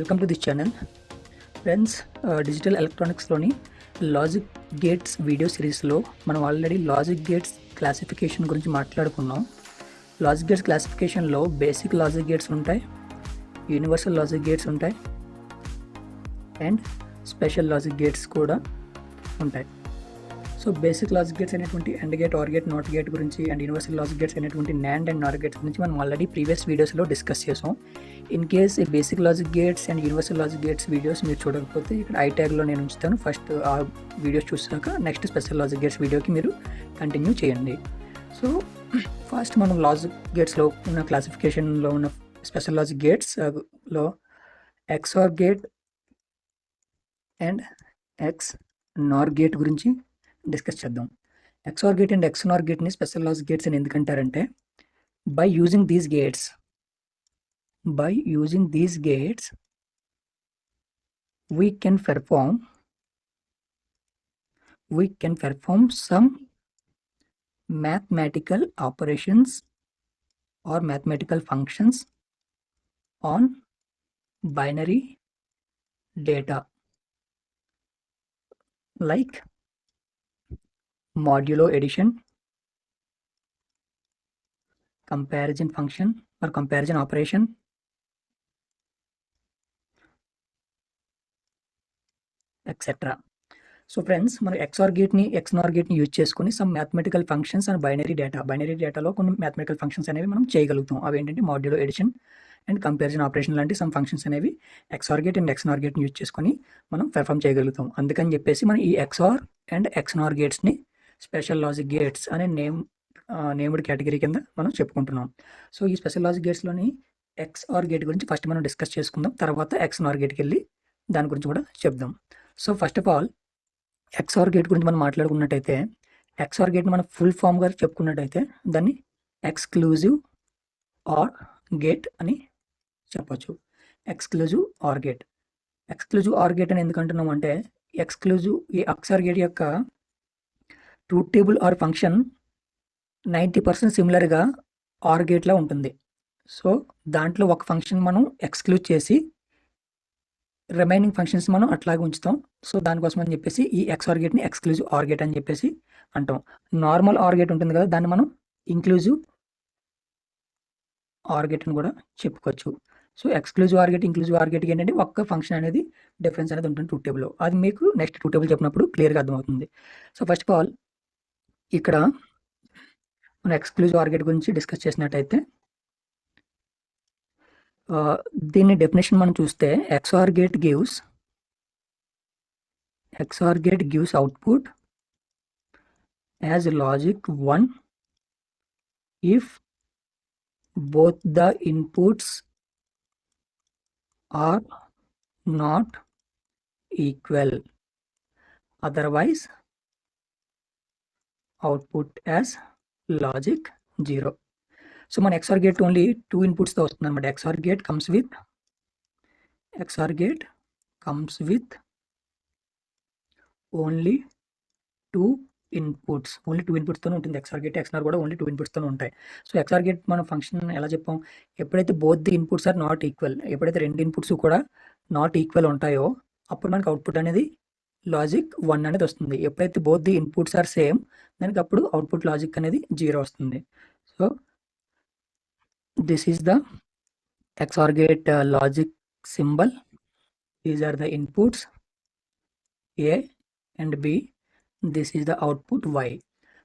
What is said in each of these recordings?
Welcome to this channel friends. Digital ఎలక్ట్రానిక్స్లోని logic gates video సిరీస్లో మనం ఆల్రెడీ లాజిక్ గేట్స్ క్లాసిఫికేషన్ గురించి మాట్లాడుకున్నాం. లాజిక్ గేట్స్ క్లాసిఫికేషన్లో బేసిక్ లాజిక్ గేట్స్ ఉంటాయి, యూనివర్సల్ లాజిక్ గేట్స్ ఉంటాయి అండ్ స్పెషల్ లాజిక్ గేట్స్ కూడా ఉంటాయి. సో బేసిక్ లాజిక్ గేట్స్ అనేటువంటి AND gate, OR gate, NOT gate గురించి అండ్ యూనివర్సల్ లాజిక్ గేట్స్ అనేటువంటి NAND అండ్ NOR గేట్స్ గురించి మనం ఆల్రెడీ ప్రీవియస్ వీడియోస్లో డిస్కస్ చేసాం. ఇన్ కేస్ ఈ basic logic gates and universal logic gates videos మీరు చూడకపోతే ఇక్కడ ఐ ట్యాగ్లో నేను ఉంచుతాను. ఫస్ట్ ఆ వీడియోస్ చూసాక నెక్స్ట్ స్పెషల్ లాజిక్ గేట్స్ వీడియోకి మీరు కంటిన్యూ చేయండి. సో ఫస్ట్ మనం లాజిక్ గేట్స్లో ఉన్న క్లాసిఫికేషన్లో ఉన్న స్పెషల్ లాజిక్ గేట్స్లో XOR gate and XNOR gate గురించి డిస్కస్ చేద్దాం. XOR గేట్ అండ్ XNOR గేట్ని స్పెషల్ లాజిక్ గేట్స్ అని ఎందుకంటారంటే by using these gates we can perform some mathematical operations or mathematical functions on binary data like modulo addition, comparison function or comparison operation, etc. So friends, మనం XOR గేట్ని XNOR గేట్ని use చేసుకుని some mathematical functions and binary డేటాలో కొన్ని mathematical functions అనేవి మనం చేయగలుగుతాం. అవి ఏంటంటే modulo addition and comparison operation లాంటి సమ్ ఫంక్షన్స్ అనేవి XOR గేట్ అండ్ XNOR గేట్ని యూజ్ చేసుకొని మనం పెర్ఫామ్ చేయగలుగుతాం. అందుకని చెప్పేసి మనం ఈ XOR అండ్ XNOR గేట్స్ని స్పెషల్ లాజిక్ గేట్స్ అనే నేమ్డ్ కేటగిరీ కింద మనం చెప్పుకుంటున్నాం. సో ఈ స్పెషల్ లాజిక్ గేట్స్లోని XOR గేట్ గురించి ఫస్ట్ మనం డిస్కస్ చేసుకుందాం, తర్వాత XNOR గేట్కి వెళ్ళి దాని గురించి కూడా చెప్దాం. So first of all XOR gate గురించి మనం మాట్లాడుకున్నట్టయితే XOR గేట్ని మనం ఫుల్ ఫామ్గా చెప్పుకున్నట్టయితే దాన్ని ఎక్స్క్లూజివ్ OR గేట్ అని చెప్పచ్చు. ఎక్స్క్లూజివ్ OR గేట్ అని ఎందుకు అంటున్నాం అంటే ఈ XOR గేట్ యొక్క ట్రూత్ టేబుల్ ఆర్ ఫంక్షన్ 90% సిమిలర్గా OR గేట్లా ఉంటుంది. సో దాంట్లో ఒక ఫంక్షన్ మనం ఎక్స్క్లూజ్ చేసి రిమైనింగ్ ఫంక్షన్స్ మనం అట్లాగే ఉంచుతాం. సో దానికోసం అని చెప్పేసి ఈ XOR గేట్ని ఎక్స్క్లూజివ్ OR గేట్ అని చెప్పేసి అంటాం. నార్మల్ OR గేట్ ఉంటుంది కదా, దాన్ని మనం ఇంక్లూజివ్ OR గేట్ అని కూడా చెప్పుకోవచ్చు. So exclusive OR gate, inclusive OR గేట్కి ఏంటంటే ఒక్క ఫంక్షన్ అనేది డిఫరెన్స్ అనేది ఉంటుంది ట్రూత్ టేబుల్లో. అది మీకు నెక్స్ట్ ట్రూత్ టేబుల్ చెప్పినప్పుడు క్లియర్గా అర్థమవుతుంది. సో ఫస్ట్ ఆఫ్ ఆల్ ఇక్కడ మనం ఎక్స్క్లూజివ్ OR గేట్ గురించి డిస్కస్ చేసినట్టయితే దీని డెఫినేషన్ మనం చూస్తే XOR gate gives output as logic 1 if both the inputs are not equal, otherwise output as logic 0. So మన XOR గేట్ ఓన్లీ 2 ఇన్పుట్స్తో వస్తుంది అనమాట. XOR gate comes with only 2 ఇన్పుట్స్తోనే ఉంటుంది. XOR గేట్, XNOR కూడా ఓన్లీ 2 ఇన్పుట్స్తోనే ఉంటాయి. సో XOR గేట్ మనం ఫంక్షన్ ఎలా చెప్పాం, ఎప్పుడైతే both the inputs are not equal, ఎప్పుడైతే 2 ఇన్పుట్స్ కూడా నాట్ ఈక్వల్ ఉంటాయో అప్పుడు మనకి అవుట్పుట్ అనేది లాజిక్ 1 అనేది వస్తుంది. ఎప్పుడైతే both the inputs are same దానికి అప్పుడు అవుట్పుట్ లాజిక్ అనేది 0 వస్తుంది. So this is the XOR gate logic symbol. These are the inputs A and B. This is the output Y.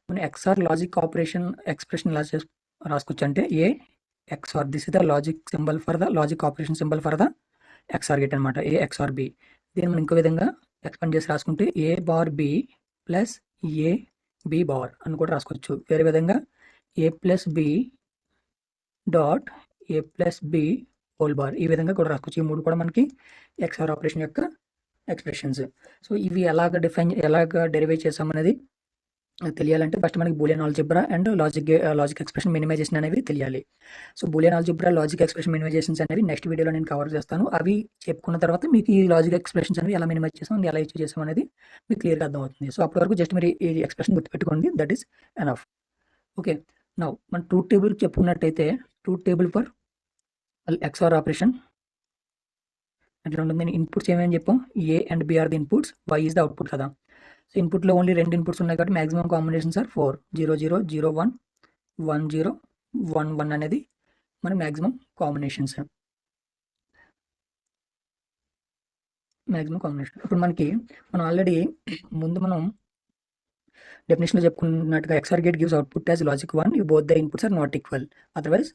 మన XOR లాజిక్ ఆపరేషన్ ఎక్స్ప్రెషన్ ఎలా రాసుకోవచ్చు అంటే A XOR, this is the logic symbol for the logic operation symbol for the XOR gate అనమాట. A XOR B. దీన్ని మనం ఇంకో విధంగా expand చేసి రాసుకుంటే A bar B plus A B bar అని కూడా రాసుకోవచ్చు. వేరే విధంగా A plus B dot A plus B whole bar, ఈ విధంగా కూడా రాసుకోవచ్చు. ఈ మూడు కూడా మనకి XOR ఆపరేషన్ యొక్క ఎక్స్ప్రెషన్స్. సో ఇవి ఎలాగ డెరివైవ్ చేసామనేది తెలియాలంటే ఫస్ట్ మనకి Boolean algebra and logic expression minimization అనేవి తెలియాలి. So Boolean algebra, logic expression minimizations అనేవి నెక్స్ట్ వీడియోలో నేను కవర్ చేస్తాను. అవి చెప్పుకున్న తర్వాత మీకు ఈ లాజిక్ ఎక్స్ప్రెషన్స్ అనేవి ఎలా మినిమైజ్ చేసాం, ఎలా యూజ్ చేసాం అనేది మీకు క్లియర్గా అర్థమవుతుంది. సో అప్పటి వరకు జస్ట్ మీరు ఈ ఎక్స్ప్రెషన్ గుర్తుపెట్టుకోండి, that is enough. Okay, now మన ట్రూత్ టేబుల్ చెప్పుకున్నట్టయితే truth table for XOR operation అట్లా ఉంటుంది. ఇన్పుట్స్ ఏమేమి చెప్పాం, A and B are the inputs, Y is the output కదా. సో ఇన్పుట్లో ఓన్లీ 2 ఇన్పుట్స్ ఉన్నాయి కాబట్టి మ్యాక్సిమం కాంబినేషన్స్ ఆర్ 4, 0 0 0 1 1 0 1 1 అనేది మన మ్యాక్సిమం కాంబినేషన్స్. ఇప్పుడు మనం ఆల్రెడీ ముందు మనం డెఫినేషన్లో చెప్పుకున్నట్టుగా XOR gate gives output as logic 1 if both the inputs are not equal, otherwise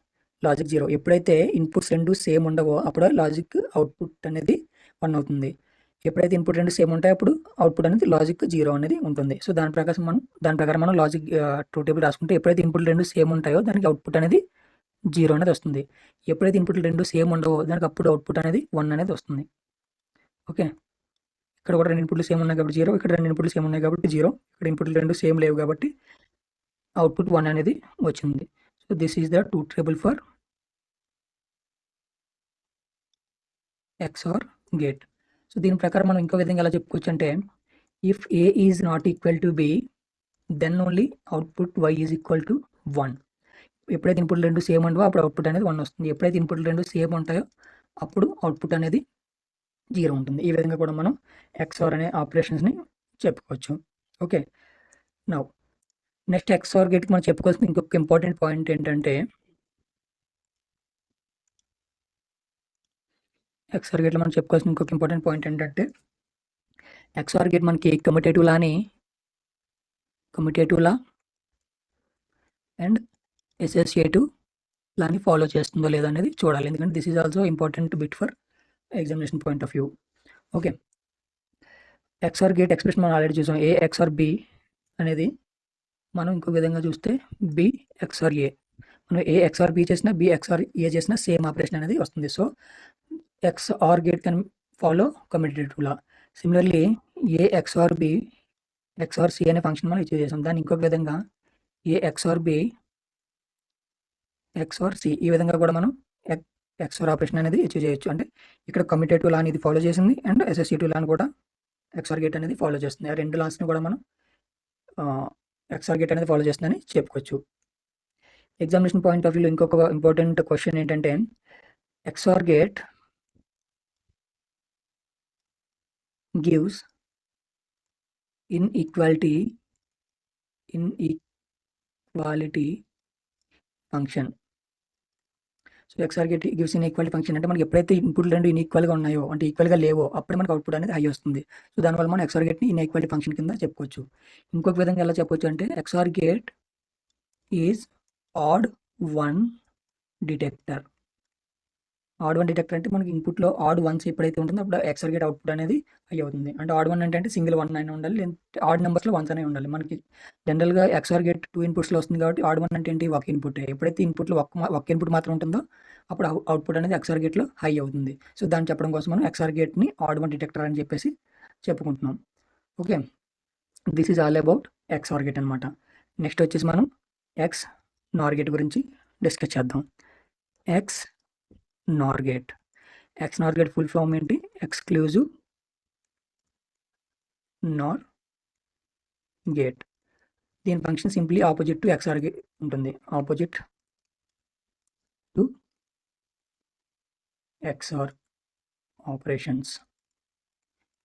logic 0. ఎప్పుడైతే ఇన్పుట్స్ రెండు సేమ్ ఉండవో అప్పుడు లాజిక్ అవుట్పుట్ అనేది 1 అవుతుంది. ఎప్పుడైతే ఇన్పుట్ రెండు సేమ్ ఉంటాయో అప్పుడు అవుట్పుట్ అనేది లాజిక్ 0 అనేది ఉంటుంది. సో దాని ప్రకారం మనం లాజిక్ ట్రూత్ టేబుల్ రాసుకుంటే ఎప్పుడైతే ఇన్పుట్లు రెండు సేమ్ ఉంటాయో దానికి అవుట్పుట్ అనేది 0 అనేది వస్తుంది. ఎప్పుడైతే ఇన్పుట్లు రెండు సేమ్ ఉండవో దానికి అప్పుడు అవుట్పుట్ అనేది 1 అనేది వస్తుంది. ఓకే, ఇక్కడ కూడా 2 ఇన్పుట్లు సేమ్ ఉన్నాయి కాబట్టి 0, ఇక్కడ 2 ఇన్పుట్లు సేమ్ ఉన్నాయి కాబట్టి 0, ఇక్కడ ఇన్పుట్లు రెండు సేమ్ లేవు కాబట్టి అవుట్పుట్ 1 అనేది వచ్చింది. So this is the truth table for XOR gate. So దీని ప్రకారం మనం ఇంకో విధంగా ఎలా చెప్పుకోవచ్చు అంటే, if A is not equal to B then only output Y is equal to 1. ఎప్పుడైతే ఇన్పుట్లు రెండు సేమ్ ఉండవో అప్పుడు అవుట్పుట్ అనేది 1 వస్తుంది. ఎప్పుడైతే ఇన్పుట్లు రెండు సేమ్ ఉంటాయో అప్పుడు అవుట్పుట్ అనేది 0 ఉంటుంది. ఈ విధంగా కూడా మనం XOR అనే ఆపరేషన్స్ని చెప్పుకోవచ్చు. ఓకే, నౌ నెక్స్ట్ XOR గేట్కి మనం చెప్పుకోవాల్సిన ఇంకొక ఇంపార్టెంట్ పాయింట్ ఏంటంటే, XOR గేట్లో మనం చెప్పుకోవాల్సిన ఇంకొక ఇంపార్టెంట్ పాయింట్ ఏంటంటే, XOR గేట్ మనకి కమ్యూటేటివ్ లా అండ్ అసోసియేటివ్ లాని ఫాలో చేస్తుందో లేదా అనేది చూడాలి. ఎందుకంటే this is also important bit for examination point of view. Okay, XOR gate expression మనం ఆల్రెడీ చూసాం. ఏ XOR బి అనేది మనం ఇంకో విధంగా చూస్తే బి XOR ఏ. మనం ఏ XOR బి చేసినా బి XOR ఏ చేసినా సేమ్ ఆపరేషన్ అనేది వస్తుంది. So XOR gate can follow commutative law. Similarly A XOR B XOR C అనే ఫంక్షన్ మనం ఇచ్చి చేసాం. దాన్ని ఇంకొక విధంగా A XOR B XOR C, ఈ విధంగా కూడా మనం XOR ఆపరేషన్ అనేది అచీవ్ చేయొచ్చు. అంటే ఇక్కడ కమ్యూటేటివ్ లా అనేది ఫాలో చేసింది అండ్ అసోసియేటివ్ లాని కూడా XOR గేట్ అనేది ఫాలో చేస్తుంది. ఆ రెండు లాస్ని కూడా మనం XOR గేట్ అనేది ఫాలో చేస్తుందని చెప్పుకోవచ్చు. ఎగ్జామినేషన్ పాయింట్ ఆఫ్ వ్యూలో ఇంకొక ఇంపార్టెంట్ క్వశ్చన్ ఏంటంటే, XOR gate gives inequality function. So XOR gate gives inequality function అంటే మనకి ఎప్పుడైతే ఇన్పుట్లు రెండు ఇన్ఈక్వల్గా ఉన్నాయో అంటే ఈక్వల్గా లేవో అప్పుడు మనకు అవుట్పుట్ అనేది హై వస్తుంది. సో దానివల్ల మనం XOR గేట్ని ఇన్ఈక్వాలిటీ ఫంక్షన్ కింద చెప్పుకోవచ్చు. ఇంకొక విధంగా ఎలా చెప్పొచ్చు అంటే, XOR gate is odd one detector. Add one detector అంటే మనకి ఇన్పుట్లో ఆడ్ వన్స్ ఎప్పుడైతే ఉంటుందో అప్పుడు XOR గేట్ అవుట్పుట్ అనేది హై అవుతుంది. అంటే ఆడ్ వన్ అంటే సింగిల్ 1 అయినా ఉండాలి, లేదంటే ఆడ్ నెంబర్స్లో వన్స్ అనే ఉండాలి. మనకి జనరల్గా XOR గేట్ 2 ఇన్పుట్స్లో వస్తుంది కాబట్టి ఆడ్ వన్ అంటే ఏంటి, ఒక ఇన్పుట్. ఎప్పుడైతే ఇన్పుట్లో ఒక ఇన్పుట్ మాత్రం ఉంటుందో అప్పుడు అవుట్పుట్ అనేది XOR గేట్లో హై అవుతుంది. సో దాన్ని చెప్పడం కోసం మనం XOR గేట్ని ఆడ్ వన్ డిటెక్టర్ అని చెప్పేసి చెప్పుకుంటున్నాం. Okay, this is all about XOR gate అనమాట. నెక్స్ట్ వచ్చేసి మనం XNOR గేట్ గురించి డిస్కస్ చేద్దాం. XNOR గేట్ ఫుల్ ఫామ్ ఏంటి, ఎక్స్క్లూజివ్ NOR గేట్. దీని function simply opposite to XOR gate ఉంటుంది. Opposite to XOR operations.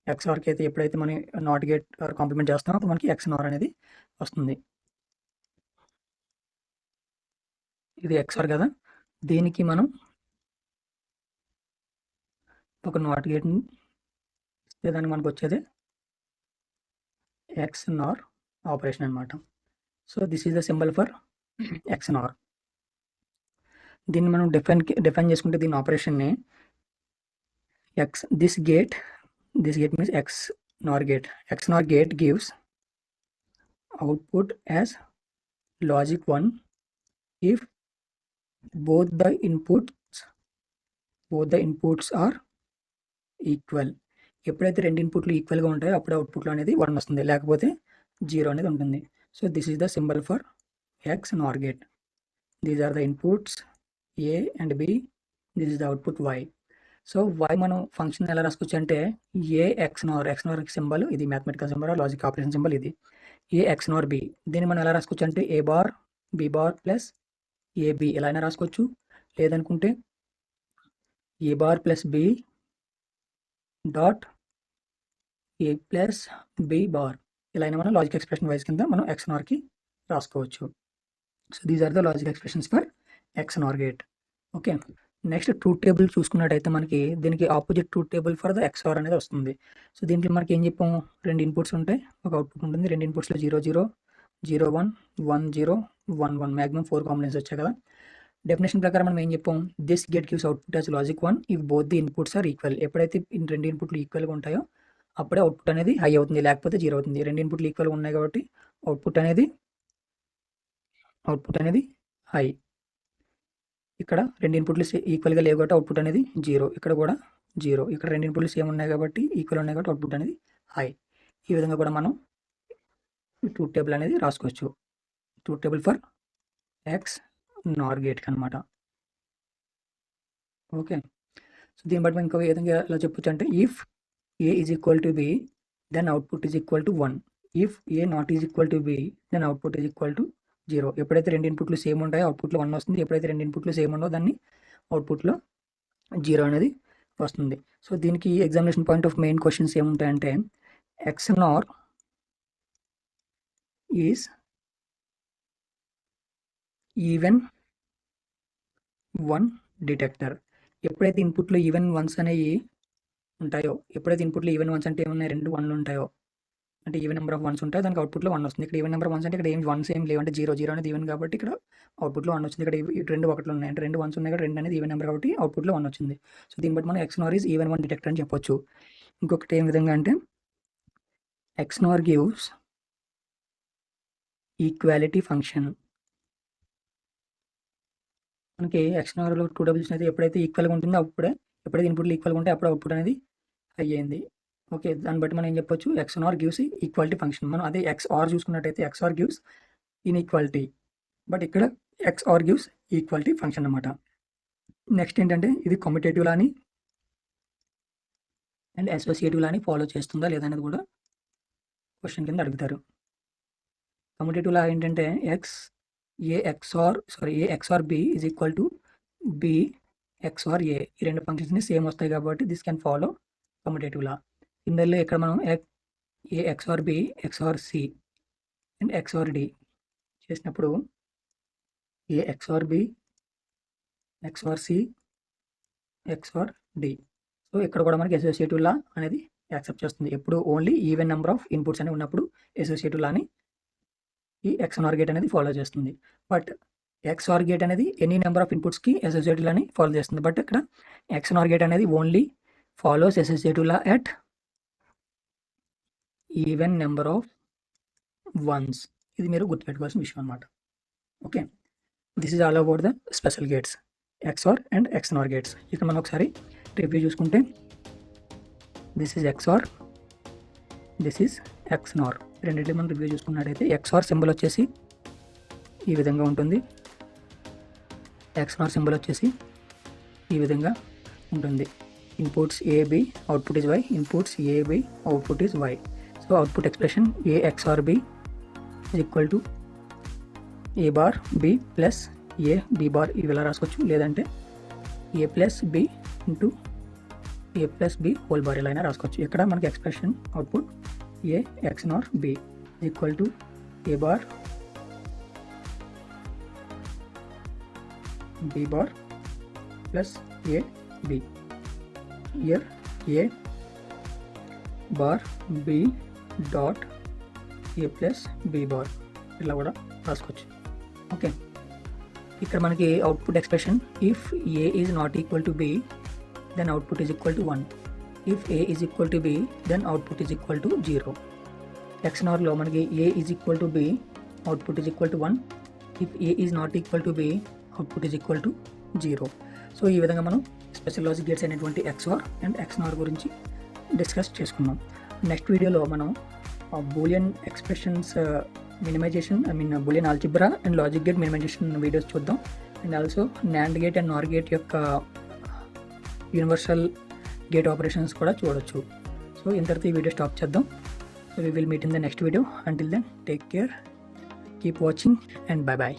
XORకి అయితే ఎప్పుడైతే మనం నాట్ గేట్ కాంప్లిమెంట్ చేస్తామో అప్పుడు మనకి XNOR అనేది వస్తుంది. ఇది XOR కదా, దీనికి మనం ఒక నాట్ గేట్ని ఇస్తే దానికి మనకు వచ్చేది XNOR ఆపరేషన్ అనమాట. So this is the symbol for XNOR. దీన్ని మనం డిఫైన్ చేసుకుంటే దీని ఆపరేషన్ని this gate means XNOR gate. XNOR gate gives output as logic 1 if both the inputs are equal. ఎప్పుడైతే రెండు ఇన్పుట్లు ఈక్వల్గా ఉంటాయో అప్పుడు అవుట్పుట్లో అనేది 1 వస్తుంది, లేకపోతే 0 అనేది ఉంటుంది. So this is the symbol for XNOR gate. These are the inputs A and B. This is the output Y. So Y మనం ఫంక్షన్ ఎలా రాసుకోవచ్చు అంటే ఏ XNOR సింబల్ ఇది, mathematical symbol logic operation symbol ఇది. A XNOR B, దీన్ని మనం ఎలా రాసుకోవచ్చు అంటే A bar B bar plus AB ఎలా అయినా రాసుకోవచ్చు. లేదనుకుంటే A bar plus B dot A plus B bar ఇలా అయినా మనం లాజిక్ ఎక్స్ప్రెషన్ వైజ్ కింద మనం XNORకి రాసుకోవచ్చు. So these are the logic expressions for XNOR gate. Okay, next truth table చూసుకున్నట్టయితే మనకి దీనికి opposite truth table for the XOR అనేది వస్తుంది. సో దీంట్లో మనకి ఏం చెప్పాము, 2 ఇన్పుట్స్ ఉంటాయి, ఒక అవుట్పుట్ ఉంటుంది. 2 ఇన్పుట్స్లో 0 0 0 1 1 0 1 1 మ్యాక్సిమం 4 కాంబినేషన్స్ వచ్చాయి కదా. డెఫినేషన్ ప్రకారం మనం ఏం చెప్పాం, this gate gives output as logic 1 if both the inputs are equal. ఎప్పుడైతే 2 ఇన్పుట్లు ఈక్వల్గా ఉంటాయో అప్పుడే అవుట్పుట్ అనేది హై అవుతుంది, లేకపోతే 0 అవుతుంది. 2 ఇన్పుట్లు ఈక్వల్గా ఉన్నాయి కాబట్టి అవుట్పుట్ అనేది హై. ఇక్కడ 2 ఇన్పుట్లు ఈక్వల్గా లేవు కాబట్టి అవుట్పుట్ అనేది 0. ఇక్కడ కూడా 0. ఇక్కడ 2 ఇన్పుట్లు సేమ్ ఉన్నాయి కాబట్టి ఈక్వల్ ఉన్నాయి కాబట్టి అవుట్పుట్ అనేది హై. ఈ విధంగా కూడా మనం ట్రూత్ టేబుల్ అనేది రాసుకోవచ్చు. Truth table for XNOR gate అనమాట. ఓకే, సో దీన్ని బట్టి మనం ఇంకో విధంగా ఎలా చెప్పొచ్చు అంటే, if A is equal to B then output is equal to 1. If A not is equal to B then output is equal to 0. ఎప్పుడైతే 2 ఇన్పుట్లు సేమ్ ఉంటాయో అవుట్పుట్లో 1 వస్తుంది. ఎప్పుడైతే 2 ఇన్పుట్లు సేమ్ ఉండవు దాన్ని అవుట్పుట్లో 0 అనేది వస్తుంది. సో దీనికి examination point of main questions ఏముంటాయంటే, XNOR ఈజ్ ఈవెన్ 1 డిటెక్టర్. ఎప్పుడైతే ఇన్పుట్లో ఈవెన్ వన్స్ అనేవి ఉంటాయో, ఎప్పుడైతే ఇన్పుట్లో ఈవెన్ వన్స్ అంటే ఏమున్నాయి, 2 1లు ఉంటాయో, అంటే ఈవెన్ నెంబర్ ఆఫ్ వన్స్ ఉంటాయి, దానికి అవుట్పుట్లో 1 వస్తుంది. ఇక్కడ ఈవెన్ నెంబర్ వన్స్ అంటే ఇక్కడ ఏం వన్స్ ఏం లేవు, అంటే 0 0 అనేది ఈవెన్ కాబట్టి ఇక్కడ అవుట్పుట్లో 1 వచ్చింది. ఇక్కడ 2 1లు ఉన్నాయి, అంటే 2 వన్స్ ఉన్నాయి, ఇక్కడ 2 అనేది ఈవెన్ నెంబర్ కాబట్టి అవుట్పుట్లో 1 వచ్చింది. సో దీన్ని బట్టి మనం XNOR ఈజ్ ఈవెన్ 1 డిటెక్టర్ అని చెప్పొచ్చు. ఇంకొకటి ఏం విధంగా అంటే, XNOR గివ్స్ ఈక్వాలిటీ ఫంక్షన్. మనకి XNORలో 2 డబుల్స్ అయితే ఎప్పుడైతే ఈక్వల్గా ఉంటుందో అప్పుడే, ఎప్పుడైతే ఇన్పుట్లు ఈక్వల్గా ఉంటే అప్పుడు అవుట్పుట్ అనేది అయ్యింది. ఓకే, దాన్ని బట్టి మనం ఏం చెప్పొచ్చు, XNOR గివ్స్ ఈక్వాలిటీ ఫంక్షన్. మనం అదే XOR చూసుకున్నట్టయితే XOR గివ్స్ ఇన్ఈక్వాలిటీ, బట్ ఇక్కడ XOR గివ్స్ ఈక్వాలిటీ ఫంక్షన్ అన్నమాట. నెక్స్ట్ ఏంటంటే, ఇది కమ్యూటేటివ్ లాని అండ్ అసోసియేటివ్ లాని ఫాలో చేస్తుందా లేదా అనేది కూడా క్వశ్చన్ కింద అడుగుతారు. కమ్యూటేటివ్ లా ఏంటంటే, A XOR B is equal to B XOR A. ఈ 2 ఫంక్షన్స్ని సేమ్ వస్తాయి కాబట్టి దిస్ కెన్ ఫాలో కమ్యూటేటివ్ లా. ఇందులో ఇక్కడ మనం A XOR B XOR C and XOR D చేసినప్పుడు A XOR B XOR C XOR D. So ఇక్కడ కూడా మనకి అసోసియేటివ్ లా అనేది యాక్సెప్ట్ చేస్తుంది. ఎప్పుడు only even number of inputs అనేవి ఉన్నప్పుడు అసోసియేటివ్ లాని ఈ XNOR గేట్ అనేది ఫాలో చేస్తుంది. బట్ XOR గేట్ అనేది ఎనీ నెంబర్ ఆఫ్ ఇన్పుట్స్కి అసోసియేటివ్ లాని ఫాలో చేస్తుంది. బట్ ఇక్కడ XNOR గేట్ అనేది only follows associative law at even number of ones. ఇది మీరు గుర్తుపెట్టుకోవాల్సిన విషయం అనమాట. Okay, this is all about the special gates XOR and XNOR gates. ఇక్కడ మనం ఒకసారి రివ్యూ చూసుకుంటే, this is XOR, this is XNOR. రెండింటిలో మనం రివ్యూ చూసుకున్నట్టయితే XOR సింబల్ వచ్చేసి ఈ విధంగా ఉంటుంది, XNOR సింబల్ వచ్చేసి ఈ విధంగా ఉంటుంది. Inputs AB, output is Y, inputs AB, output is Y. So output expression A XOR B is equal to A bar B plus A B bar ఇవి ఇలా రాసుకోవచ్చు, లేదంటే A plus B into A plus B whole bar ఇలా అయినా రాసుకోవచ్చు. ఇక్కడ మనకి expression output A XNOR B equal to A bar B bar plus A B. Here A bar B dot A plus B bar ఇలా కూడా రాసుకోవచ్చు. Okay, ఇక్కడ మనకి output expression if A is not equal to B then output is equal to 1. If A is equal to B then output is equal to 0. XNORలో మనకి A is equal to B, output is equal to 1. If A is not equal to B, output is equal to 0. So ఈ విధంగా మనం special logic gates అయినటువంటి XOR and XNOR గురించి discuss చేసుకున్నాం. Next వీడియోలో మనం Boolean expressions minimization, Boolean algebra and logic gate minimization videos చూద్దాం. And also NAND gate and NOR gate యొక్క యూనివర్సల్ గేట్ ఆపరేషన్స్ కూడా చూడొచ్చు. సో ఇంతటితో ఈ వీడియో స్టాప్ చేద్దాం. So we will meet in the next video. Until then, take care, keep watching and bye bye.